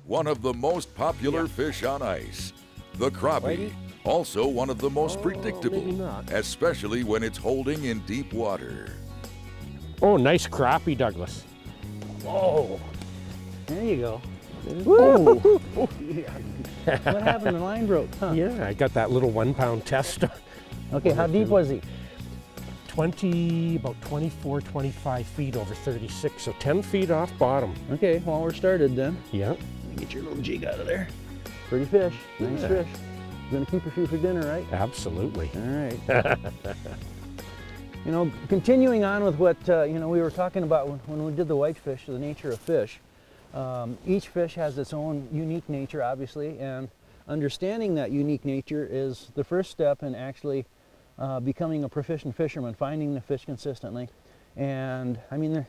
one of the most popular fish on ice. The crappie, also one of the most predictable, especially when it's holding in deep water. Oh, nice crappie, Douglas. Whoa. There you go. Woo! What happened? The line broke, huh? Yeah, I got that little 1 pound test. Okay, how deep was he? About 24, 25 feet over 36, so 10 feet off bottom. Okay, well, we're started then. Yeah. Get your little jig out of there. Pretty fish, nice fish. You're gonna keep a few for dinner, right? Absolutely. All right. You know, continuing on with what you know, we were talking about when we did the whitefish, the nature of fish. Each fish has its own unique nature, obviously, and understanding that unique nature is the first step in actually becoming a proficient fisherman, finding the fish consistently. And I mean,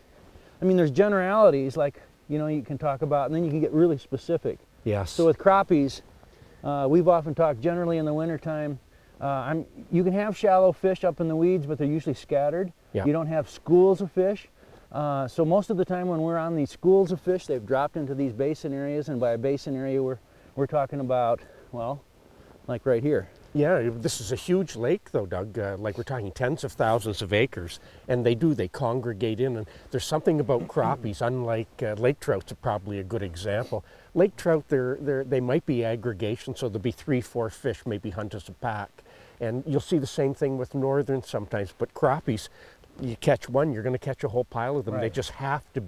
there's generalities like, you know, you can talk about, and then you can get really specific. Yes. So with crappies, we've often talked generally in the wintertime, you can have shallow fish up in the weeds, but they're usually scattered. Yeah. You don't have schools of fish. So most of the time when we're on these schools of fish, they've dropped into these basin areas, and by a basin area we're talking about, well, like right here. Yeah, this is a huge lake though, Doug, like we're talking tens of thousands of acres, and they congregate in, and there's something about crappies, unlike lake trout's probably a good example. Lake trout, they might be aggregation, so there'll be 3-4 fish maybe hunt as a pack, and you'll see the same thing with northern sometimes, but crappies, you catch one, you're going to catch a whole pile of them. Right. They just have to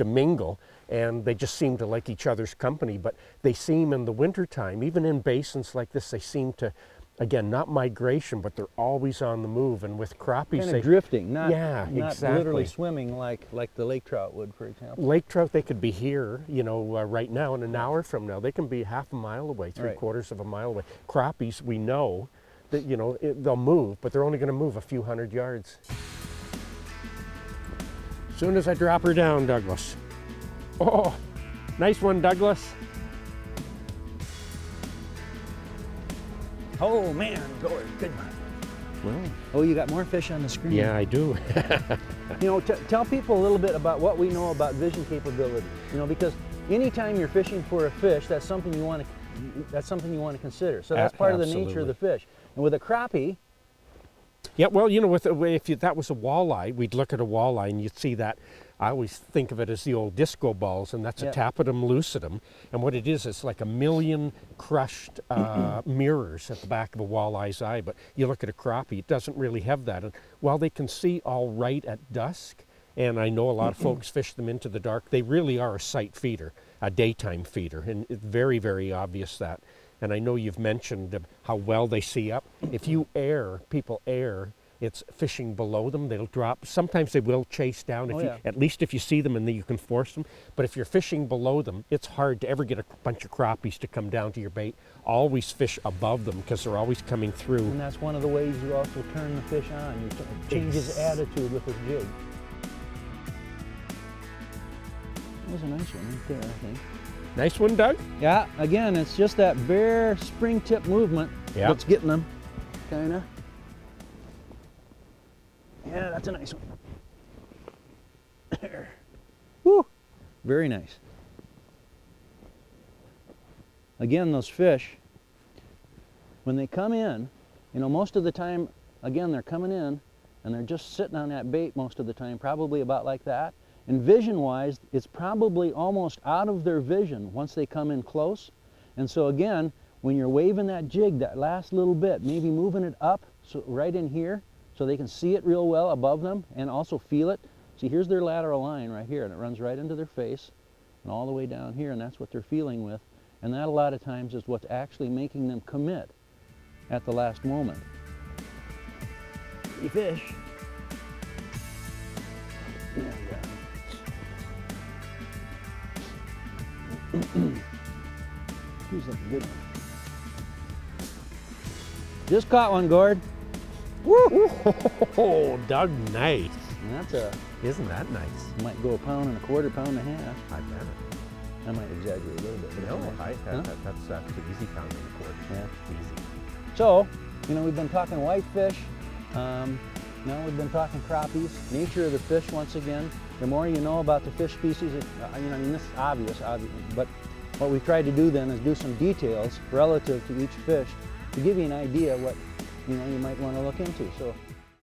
mingle, and they just seem to like each other's company. But they seem in the wintertime, even in basins like this, they seem to, again, not migration, but they're always on the move. And with crappies, kind of drifting, not exactly. Literally swimming like the lake trout would, for example. Lake trout, they could be here, you know, right now, and an hour from now, they can be half a mile away, 3/4 of a mile away. Crappies, we know that, you know, they'll move, but they're only going to move a few hundred yards. As soon as I drop her down, Douglas. Oh, nice one, Douglas. Oh man, good one. Well, oh, you got more fish on the screen. Yeah, I do. You know, tell people a little bit about what we know about vision capability. You know, because anytime you're fishing for a fish, that's something you want to consider. So that's part of the nature of the fish. And with a crappie, yeah, well, you know, if that was a walleye, we'd look at a walleye and you'd see that. I always think of it as the old disco balls, and that's a tapetum lucidum. And what it is, it's like a million crushed mirrors at the back of a walleye's eye. But you look at a crappie, it doesn't really have that. And while they can see all right at dusk, and I know a lot of folks fish them into the dark, they really are a sight feeder, a daytime feeder, and it's very, very obvious that. And I know you've mentioned how well they see up. If you people err, it's fishing below them. They'll drop. Sometimes they will chase down, at least if you see them and then you can force them. But if you're fishing below them, it's hard to ever get a bunch of crappies to come down to your bait. Always fish above them because they're always coming through. And that's one of the ways you also turn the fish on. You change his attitude with his jig. That was a nice one right there, I think. Nice one, Doug. Yeah, again, it's just that bare spring tip movement that's getting them, kinda. Yeah, that's a nice one. There. Woo! Very nice. Again, those fish, when they come in, you know, most of the time, again, they're coming in and they're just sitting on that bait most of the time, probably about like that. And vision-wise, it's probably almost out of their vision once they come in close. And so again, when you're waving that jig, that last little bit, maybe moving it up, so right in here, so they can see it real well above them and also feel it. See, here's their lateral line right here, and it runs right into their face and all the way down here, and that's what they're feeling with. And that a lot of times is what's actually making them commit at the last moment. You fish. There you go. He's looking good. Just caught one, Gord. Woo! Oh, Doug, nice. And isn't that nice? Might go 1.25 pounds, 1.5 pounds. I bet. I might exaggerate a little bit. No, that's pretty easy pounding the cord. Yeah, easy. So, you know, we've been talking whitefish. Now we've been talking crappies. Nature of the fish once again. the more you know about the fish species. I mean, this is obvious, but what we tried to do then is do some details relative to each fish to give you an idea what you might want to look into. So